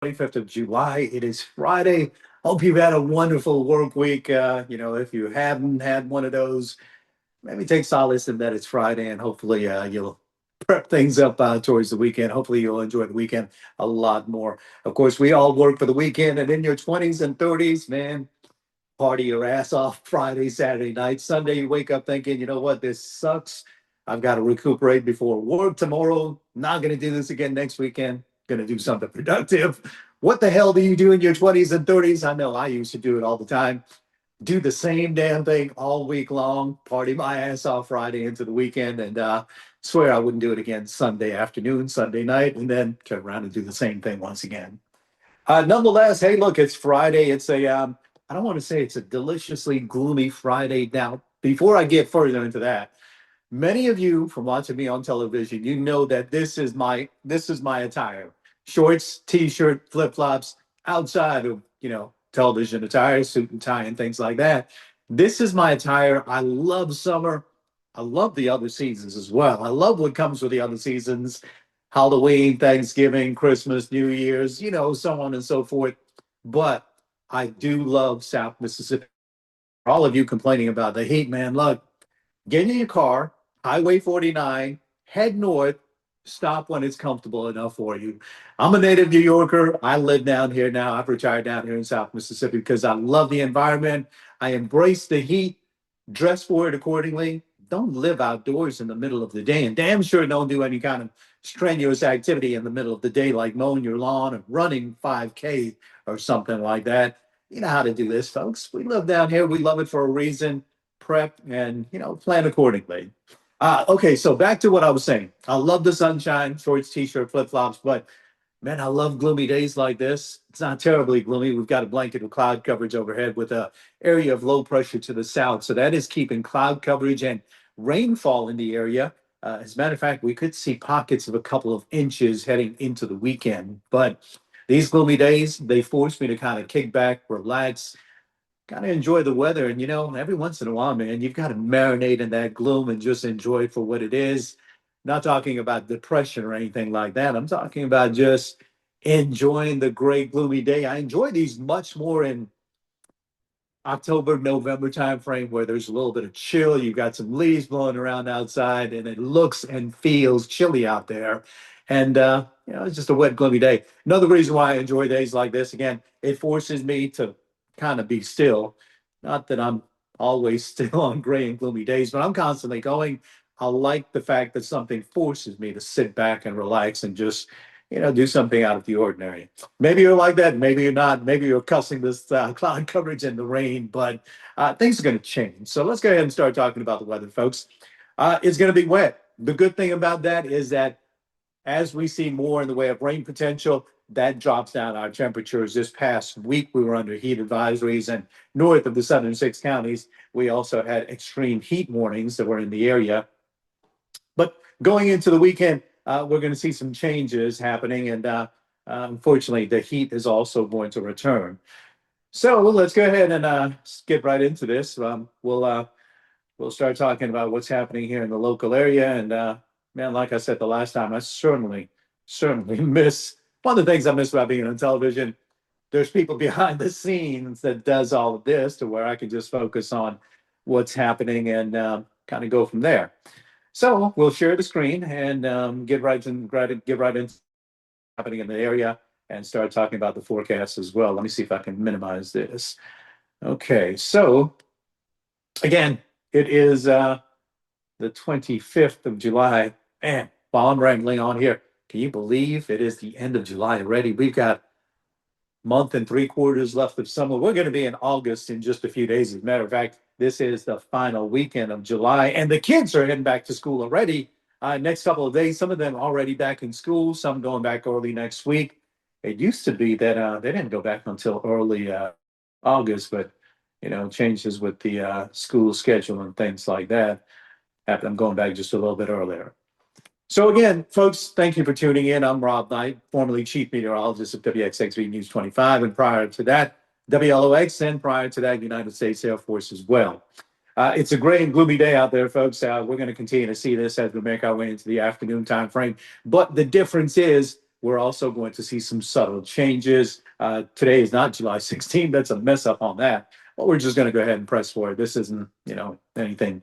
25th of July. It is Friday. Hope you've had a wonderful work week. If you haven't had one of those, maybe take solace in that it's Friday and hopefully you'll prep things up towards the weekend. Hopefully you'll enjoy the weekend a lot more. Of course, we all work for the weekend, and in your 20s and 30s, man, party your ass off Friday, Saturday night. Sunday, you wake up thinking, you know what, this sucks. I've got to recuperate before work tomorrow. Not going to do this again next weekend. Going to do something productive. What the hell do you do in your 20s and 30s? I know I used to do it all the time. Do the same damn thing all week long, party my ass off Friday into the weekend, and swear I wouldn't do it again Sunday afternoon, Sunday night, and then turn around and do the same thing once again. Nonetheless, hey, look, it's Friday. I don't want to say it's a deliciously gloomy Friday. Now, before I get further into that, many of you from watching me on television, you know that this is my attire: shorts, t-shirt, flip flops. Outside of television attire, suit and tie, and things like that. This is my attire. I love summer. I love the other seasons as well. I love what comes with the other seasons: Halloween, Thanksgiving, Christmas, New Year's, so on and so forth. But I do love South Mississippi. All of you complaining about the heat, man, look, get in your car, Highway 49, head north, stop when it's comfortable enough for you. I'm a native New Yorker. I live down here now. I've retired down here in South Mississippi because I love the environment. I embrace the heat, dress for it accordingly. Don't live outdoors in the middle of the day, and damn sure don't do any kind of strenuous activity in the middle of the day, like mowing your lawn or running 5K or something like that. You know how to do this, folks. We live down here. We love it for a reason. Prep and plan accordingly. Okay, so back to what I was saying. I love the sunshine, shorts, t-shirt, flip-flops, but man, I love gloomy days like this. It's not terribly gloomy. We've got a blanket of cloud coverage overhead with a area of low pressure to the south. So that is keeping cloud coverage and rainfall in the area. As a matter of fact, we could see pockets of a couple of inches heading into the weekend. But these gloomy days, they force me to kind of kick back, relax, kind of enjoy the weather. And every once in a while, man, you've got to marinate in that gloom and just enjoy it for what it is. Not talking about depression or anything like that. I'm talking about just enjoying the great gloomy day. I enjoy these much more in October, November timeframe, where there's a little bit of chill. You've got some leaves blowing around outside, and it looks and feels chilly out there. And it's just a wet, gloomy day. Another reason why I enjoy days like this, again, it forces me to kind of be still. Not that I'm always still on gray and gloomy days, but I'm constantly going. I like the fact that something forces me to sit back and relax and just do something out of the ordinary. Maybe you're like that. Maybe you're not. Maybe you're cussing this cloud coverage in the rain, but things are going to change. So let's go ahead and start talking about the weather, folks. It's going to be wet. The good thing about that is that as we see more in the way of rain potential, that drops down our temperatures. This past week, we were under heat advisories, and north of the southern six counties, we also had extreme heat warnings that were in the area. But going into the weekend, we're going to see some changes happening, and unfortunately, the heat is also going to return. So let's go ahead and get right into this. We'll start talking about what's happening here in the local area. And man, like I said the last time, I certainly miss one of the things I miss about being on television. There's people behind the scenes that does all of this to where I can just focus on what's happening and kind of go from there. So we'll share the screen and get right into happening in the area and start talking about the forecast as well. Let me see if I can minimize this. Okay, so again, it is the 25th of July. Man, while I'm rambling on here, can you believe it is the end of July already? We've got month and three quarters left of summer. We're going to be in August in just a few days. As a matter of fact, this is the final weekend of July, and the kids are heading back to school already. Next couple of days, some of them already back in school, some going back early next week. It used to be that they didn't go back until early August, but changes with the school schedule and things like that have them going back just a little bit earlier. So again, folks, thank you for tuning in. I'm Rob Knight, formerly chief meteorologist of WXXV News 25, and prior to that, WLOX, and prior to that, United States Air Force as well. It's a gray and gloomy day out there, folks. We're going to continue to see this as we make our way into the afternoon time frame. But the difference is we're also going to see some subtle changes. Today is not July 16th. That's a mess up on that. But we're just going to go ahead and press forward. This isn't, anything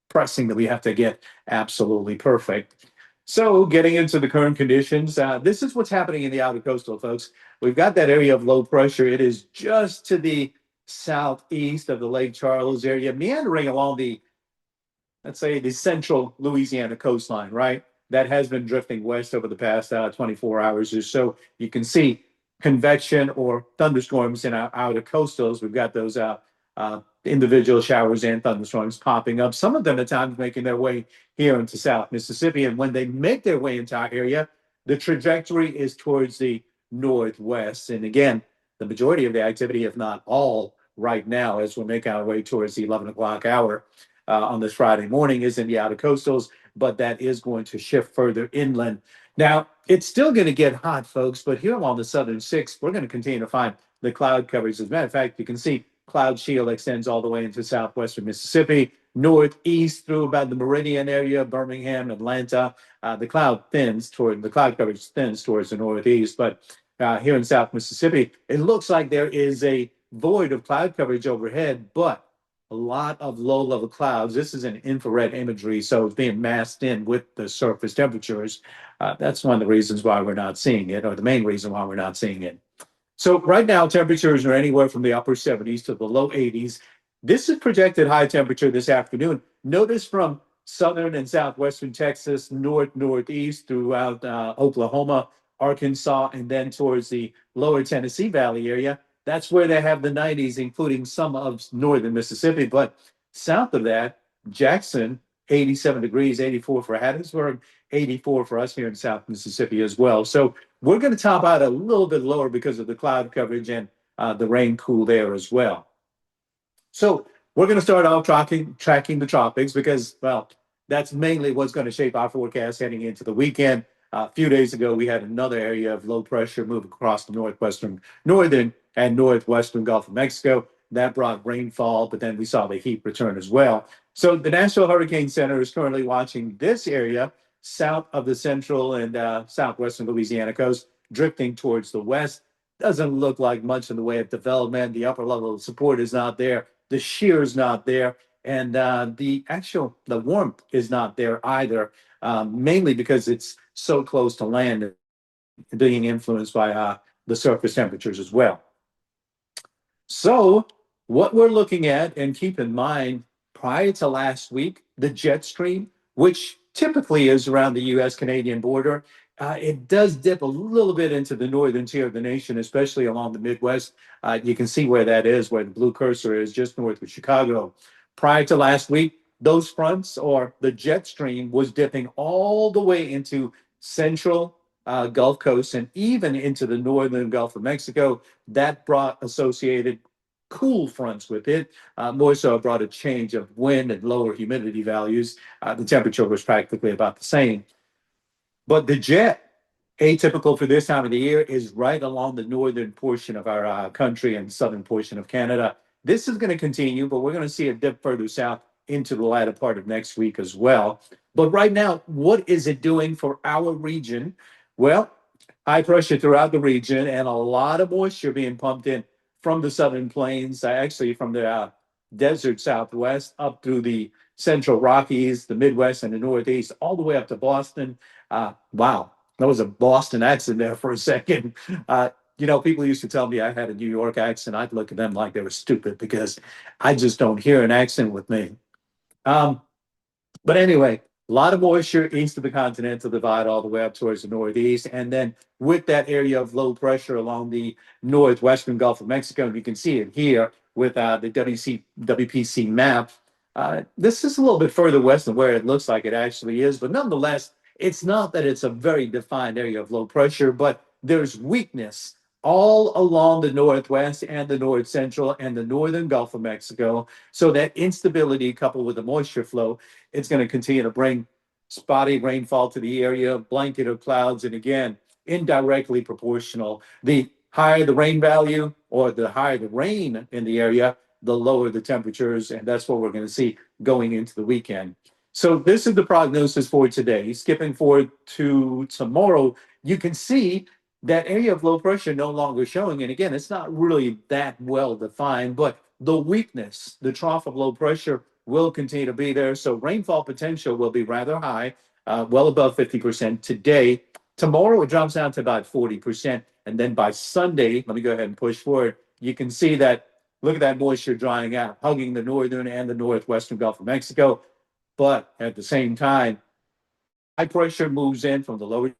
pressing that we have to get absolutely perfect. So, getting into the current conditions, this is what's happening in the outer coastal, folks. We've got that area of low pressure. It is just to the southeast of the Lake Charles area, meandering along the, let's say, the central Louisiana coastline, right? That has been drifting west over the past 24 hours or so. You can see convection or thunderstorms in our outer coastals. We've got those individual showers and thunderstorms popping up. Some of them at times making their way here into South Mississippi. And when they make their way into our area, the trajectory is towards the northwest. And again, the majority of the activity, if not all, right now, as we make our way towards the 11 o'clock hour on this Friday morning, is in the outer coastals, but that is going to shift further inland. Now, it's still going to get hot, folks, but here along the southern six, we're going to continue to find the cloud coverage. As a matter of fact, you can see cloud shield extends all the way into southwestern Mississippi, northeast through about the Meridian area, Birmingham, Atlanta. The cloud coverage thins towards the northeast, but here in South Mississippi, it looks like there is a void of cloud coverage overhead, but a lot of low level clouds. This is an infrared imagery, so it's being masked in with the surface temperatures. That's one of the reasons why we're not seeing it, or the main reason why we're not seeing it. So right now, temperatures are anywhere from the upper 70s to the low 80s. This is projected high temperature this afternoon. Notice from southern and southwestern Texas, northeast throughout Oklahoma, Arkansas, and then towards the lower Tennessee Valley area. That's where they have the 90s, including some of northern Mississippi. But south of that, Jackson, 87 degrees, 84 for Hattiesburg, 84 for us here in South Mississippi as well. So we're going to top out a little bit lower because of the cloud coverage and the rain cool there as well. So we're going to start off tracking the tropics because, well, that's mainly what's going to shape our forecast heading into the weekend. A few days ago, we had another area of low pressure move across the northern and northwestern Gulf of Mexico. That brought rainfall, but then we saw the heat return as well. So the National Hurricane Center is currently watching this area south of the central and southwestern Louisiana coast, drifting towards the west. Doesn't look like much in the way of development. The upper level of support is not there. The shear is not there. And the warmth is not there either, mainly because it's so close to land and being influenced by the surface temperatures as well. So what we're looking at, and keep in mind, prior to last week, the jet stream, which typically is around the U.S.-Canadian border, it does dip a little bit into the northern tier of the nation, especially along the Midwest. You can see where that is, where the blue cursor is, just north of Chicago. Prior to last week, those fronts or the jet stream was dipping all the way into central Gulf Coast and even into the northern Gulf of Mexico. That brought associated cool fronts with it. More so, it brought a change of wind and lower humidity values. The temperature was practically about the same. But the jet, atypical for this time of the year, is right along the northern portion of our country and southern portion of Canada. This is going to continue, but we're going to see a dip further south into the latter part of next week as well. But right now, what is it doing for our region? Well, high pressure throughout the region and a lot of moisture being pumped in from the southern plains, actually from the desert southwest up through the central Rockies, the Midwest, and the Northeast, all the way up to Boston. Wow, that was a Boston accent there for a second. People used to tell me I had a New York accent. I'd look at them like they were stupid because I just don't hear an accent with me. But anyway, a lot of moisture east of the continental divide all the way up towards the northeast. And then with that area of low pressure along the northwestern Gulf of Mexico, and you can see it here with the WPC map. This is a little bit further west than where it looks like it actually is, but nonetheless, it's not that it's a very defined area of low pressure, but there's weakness all along the northwest and the north central and the northern Gulf of Mexico. So that instability coupled with the moisture flow, it's going to continue to bring spotty rainfall to the area, blanket of clouds, and again, indirectly proportional. The higher the rain value or the higher the rain in the area, the lower the temperatures, and that's what we're going to see going into the weekend. So this is the prognosis for today. Skipping forward to tomorrow, you can see that area of low pressure no longer showing. And again, it's not really that well defined, but the weakness, the trough of low pressure will continue to be there. So rainfall potential will be rather high, well above 50% today. Tomorrow it drops down to about 40%. And then by Sunday, let me go ahead and push forward. You can see that, look at that moisture drying out, hugging the northern and the northwestern Gulf of Mexico. But at the same time, high pressure moves in from the lower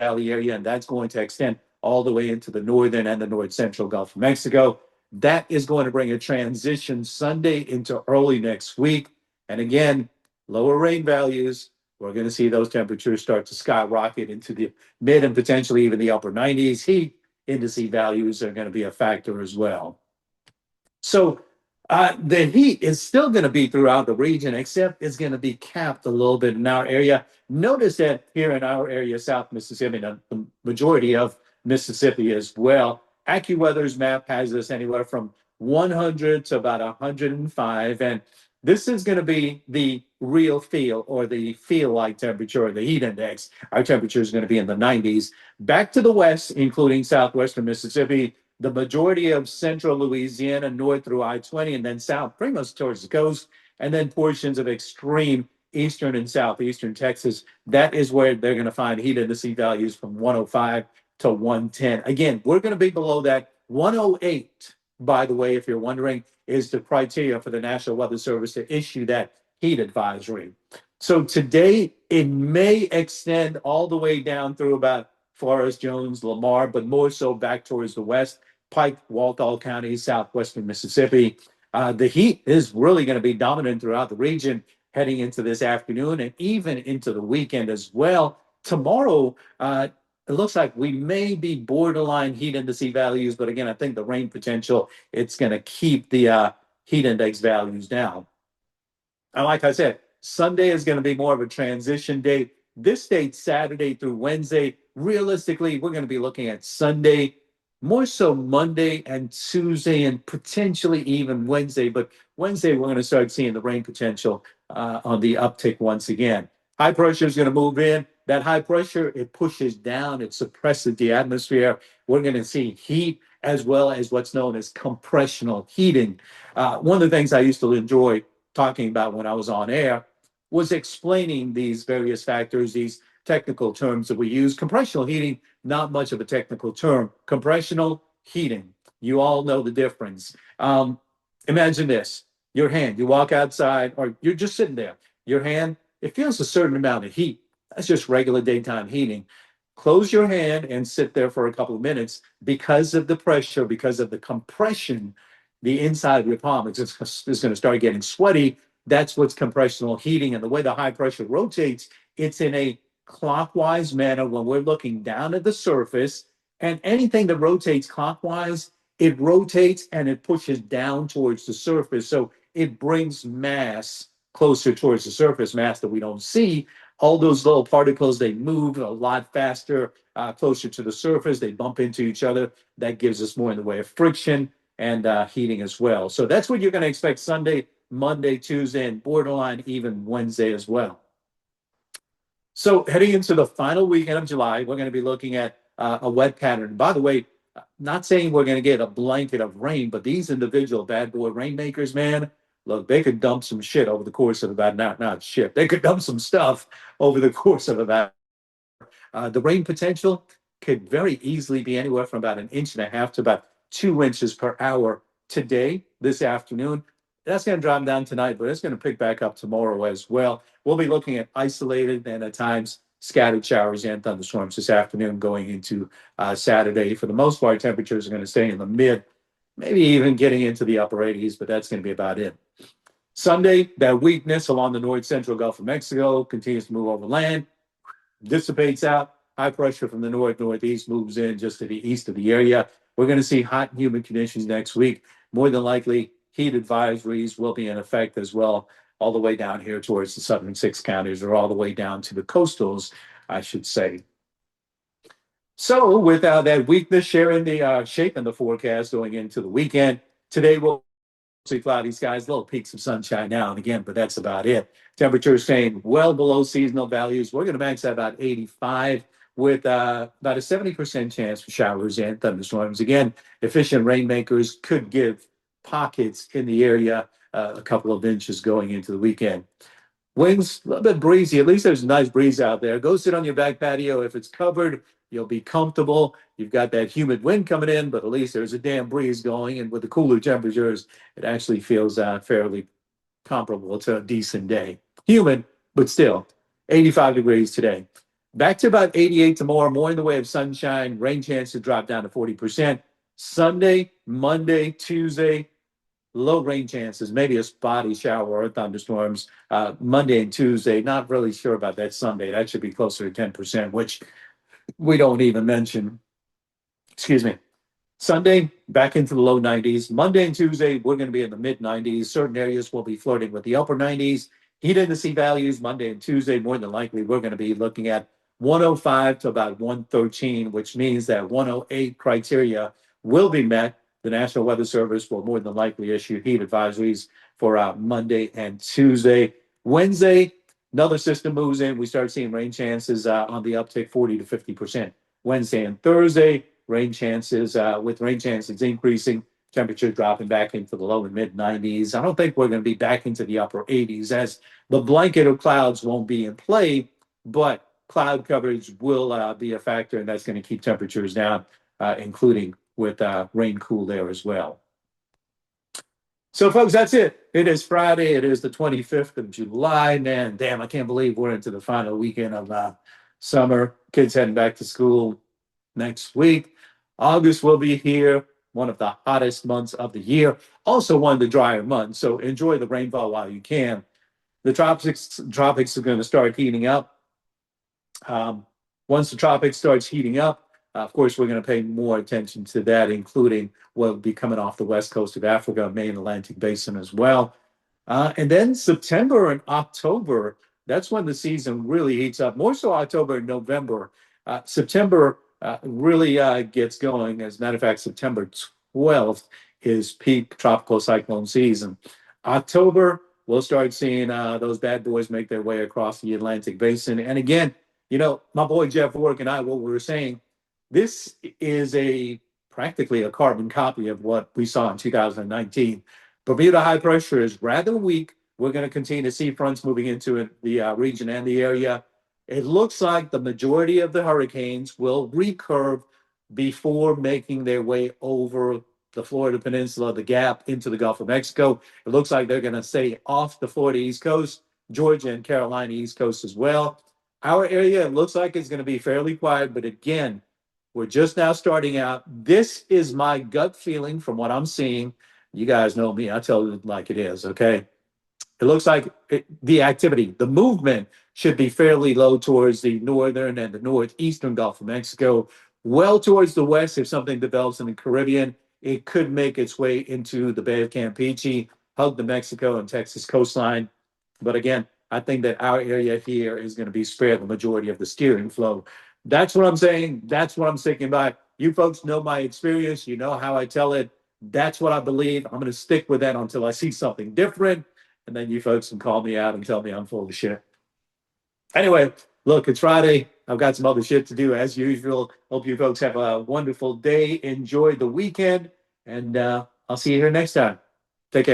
valley area, and that's going to extend all the way into the northern and the north central Gulf of Mexico. That is going to bring a transition Sunday into early next week. And again, lower rain values. We're going to see those temperatures start to skyrocket into the mid and potentially even the upper 90s. Heat indice values are going to be a factor as well. So the heat is still going to be throughout the region, except it's going to be capped a little bit in our area. Notice that here in our area, South Mississippi, the majority of Mississippi as well, AccuWeather's map has us anywhere from 100 to about 105. And this is going to be the real feel or the feel like temperature or the heat index. Our temperature is going to be in the 90s. Back to the west, including southwestern Mississippi, the majority of central Louisiana, north through I-20, and then south, pretty much towards the coast, and then portions of extreme eastern and southeastern Texas. That is where they're going to find heat index values from 105 to 110. Again, we're going to be below that. 108, by the way, if you're wondering, is the criteria for the National Weather Service to issue that heat advisory. So today, it may extend all the way down through about Forest, Jones, Lamar, but more so back towards the west. Pike, Walthall counties, southwestern Mississippi. The heat is really going to be dominant throughout the region heading into this afternoon and even into the weekend as well. Tomorrow, it looks like we may be borderline heat index values, but again, I think the rain potential, it's going to keep the heat index values down. And like I said, Sunday is going to be more of a transition day. This date, Saturday through Wednesday, realistically, we're going to be looking at Sunday, more so Monday and Tuesday, and potentially even Wednesday. But Wednesday, we're going to start seeing the rain potential on the uptick once again. High pressure is going to move in. That high pressure, it pushes down, it suppresses the atmosphere. We're going to see heat as well as what's known as compressional heating. One of the things I used to enjoy talking about when I was on air was explaining these various factors, these technical terms that we use. Compressional heating, not much of a technical term. Compressional heating, you all know the difference. Imagine this, your hand, you walk outside or you're just sitting there, your hand, it feels a certain amount of heat. That's just regular daytime heating. Close your hand and sit there for a couple of minutes because of the pressure, because of the compression, the inside of your palm is going to start getting sweaty. That's what's compressional heating. And the way the high pressure rotates, it's in a clockwise manner when we're looking down at the surface. And anything that rotates clockwise, it rotates and it pushes down towards the surface. So it brings mass closer towards the surface, mass that we don't see. All those little particles, they move a lot faster, closer to the surface. They bump into each other. That gives us more in the way of friction and heating as well. So that's what you're going to expect Sunday, Monday, Tuesday, and borderline even Wednesday as well. So heading into the final weekend of July, we're going to be looking at a wet pattern. By the way, not saying we're going to get a blanket of rain, but these individual bad boy rainmakers, man, look, they could dump some shit over the course of about, not shit, they could dump some stuff over the course of about the rain potential could very easily be anywhere from about 1.5 inches to about 2 inches per hour today, this afternoon. That's going to drop down tonight, but it's going to pick back up tomorrow as well. We'll be looking at isolated and at times scattered showers and thunderstorms this afternoon going into Saturday. For the most part, temperatures are going to stay in the mid, maybe even getting into the upper 80s, but that's going to be about it. Sunday, that weakness along the north central Gulf of Mexico continues to move over land, dissipates out. High pressure from the north northeast moves in just to the east of the area. We're going to see hot and humid conditions next week. More than likely, heat advisories will be in effect as well, all the way down here towards the southern six counties, or all the way down to the coastals, I should say. So, with that weakness sharing the shape in the forecast going into the weekend, today we'll see cloudy skies, little peaks of sunshine now and again, but that's about it. Temperatures staying well below seasonal values. We're going to max at about 85. with about a 70% chance for showers and thunderstorms. Again, efficient rainmakers could give pockets in the area a couple of inches going into the weekend. Winds a little bit breezy. At least there's a nice breeze out there. Go sit on your back patio. If it's covered, you'll be comfortable. You've got that humid wind coming in, but at least there's a damn breeze going. And with the cooler temperatures, it actually feels fairly comparable to a decent day. Humid, but still 85 degrees today. Back to about 88 tomorrow, more in the way of sunshine. Rain chance to drop down to 40%. Sunday, Monday, Tuesday, low rain chances, maybe a spotty shower or thunderstorms. Monday and Tuesday, not really sure about that Sunday. That should be closer to 10%, which we don't even mention. Excuse me. Sunday, back into the low 90s. Monday and Tuesday, we're going to be in the mid 90s. Certain areas will be flirting with the upper 90s. Heat indice values Monday and Tuesday, more than likely, we're going to be looking at 105 to about 113, which means that 108 criteria will be met. The National Weather Service will more than likely issue heat advisories for Monday and Tuesday. Wednesday, another system moves in. We start seeing rain chances on the uptick 40 to 50%. Wednesday and Thursday, rain chances, with rain chances increasing, temperature dropping back into the low and mid 90s. I don't think we're going to be back into the upper 80s as the blanket of clouds won't be in play, but cloud coverage will be a factor, and that's going to keep temperatures down, including with rain cool air as well. So, folks, that's it. It is Friday. It is the 25th of July. Man, damn, I can't believe we're into the final weekend of summer. Kids heading back to school next week. August will be here, one of the hottest months of the year, also one of the drier months. So enjoy the rainfall while you can. The tropics are going to start heating up. Once the tropics starts heating up, of course, we're going to pay more attention to that, including what will be coming off the west coast of Africa, main Atlantic basin as well. And then September and October, that's when the season really heats up, more so October and November. September really gets going. As a matter of fact, September 12th is peak tropical cyclone season. October, we'll start seeing those bad boys make their way across the Atlantic basin. And again, you know, my boy Jeff Work and I, what we were saying, this is practically a carbon copy of what we saw in 2019. Bermuda high pressure is rather weak. We're going to continue to see fronts moving into the region and the area. It looks like the majority of the hurricanes will recurve before making their way over the Florida Peninsula, the gap into the Gulf of Mexico. It looks like they're going to stay off the Florida East Coast, Georgia and Carolina East Coast as well. Our area, it looks like it's going to be fairly quiet, but again, we're just now starting out. This is my gut feeling from what I'm seeing. You guys know me. I tell it like it is, okay? It looks like the activity, the movement should be fairly low towards the northern and the northeastern Gulf of Mexico. Well towards the west, if something develops in the Caribbean, it could make its way into the Bay of Campeche, hug the Mexico and Texas coastline. But again, I think that our area here is going to be spared the majority of the steering flow. That's what I'm saying. That's what I'm sticking by. You folks know my experience. You know how I tell it. That's what I believe. I'm going to stick with that until I see something different. And then you folks can call me out and tell me I'm full of shit. Anyway, look, it's Friday. I've got some other shit to do as usual. Hope you folks have a wonderful day. Enjoy the weekend. And I'll see you here next time.